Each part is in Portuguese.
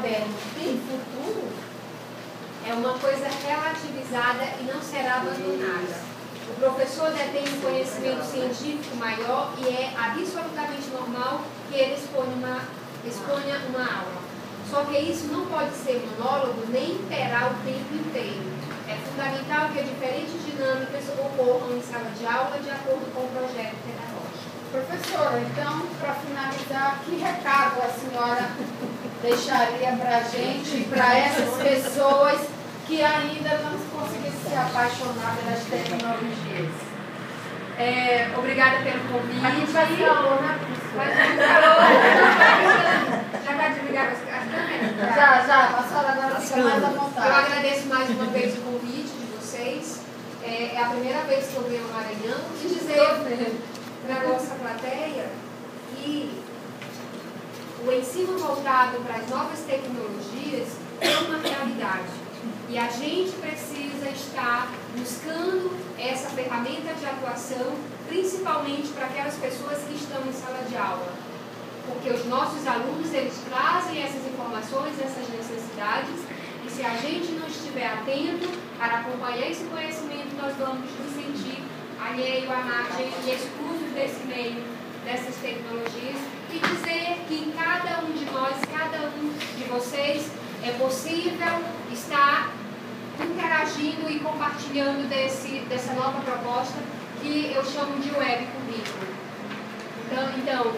sabendo em futuro, é uma coisa relativizada e não será abandonada. O professor detém um conhecimento científico maior e é absolutamente normal que ele exponha uma aula. Só que isso não pode ser monólogo nem imperar o tempo inteiro. É fundamental que diferentes dinâmicas ocorram em sala de aula de acordo com o projeto pedagógico. professora, então, para finalizar, que recado a senhora deixaria para a gente e para essas pessoas que ainda não conseguiram se apaixonar pelas tecnologias? Obrigada pelo convite. A gente vai ter calor, né, professora? Já vai desligar as câmeras? Já, a senhora agora fica mais à vontade. Eu agradeço mais uma vez o convite de vocês. É a primeira vez que eu venho ao Maranhão e dizer para a nossa plateia que o ensino voltado para as novas tecnologias é uma realidade. E a gente precisa estar buscando essa ferramenta de atuação, principalmente para aquelas pessoas que estão em sala de aula. Porque os nossos alunos, eles trazem essas informações, essas necessidades, e se a gente não estiver atento para acompanhar esse conhecimento, nós vamos nos sentir alheio à margem e exclusos desse meio, dessas tecnologias, e dizer que em cada um de nós, cada um de vocês, é possível estar interagindo e compartilhando dessa nova proposta que eu chamo de web currículo. Então,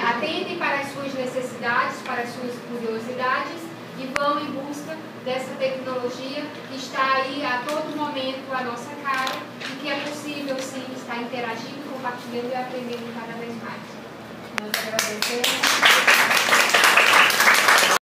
atentem para as suas necessidades, para as suas curiosidades e vão em busca dessa tecnologia que está aí a todo momento à nossa cara e que é possível, sim, estar interagindo, compartilhando e aprendendo cada vez mais. Nós agradecemos.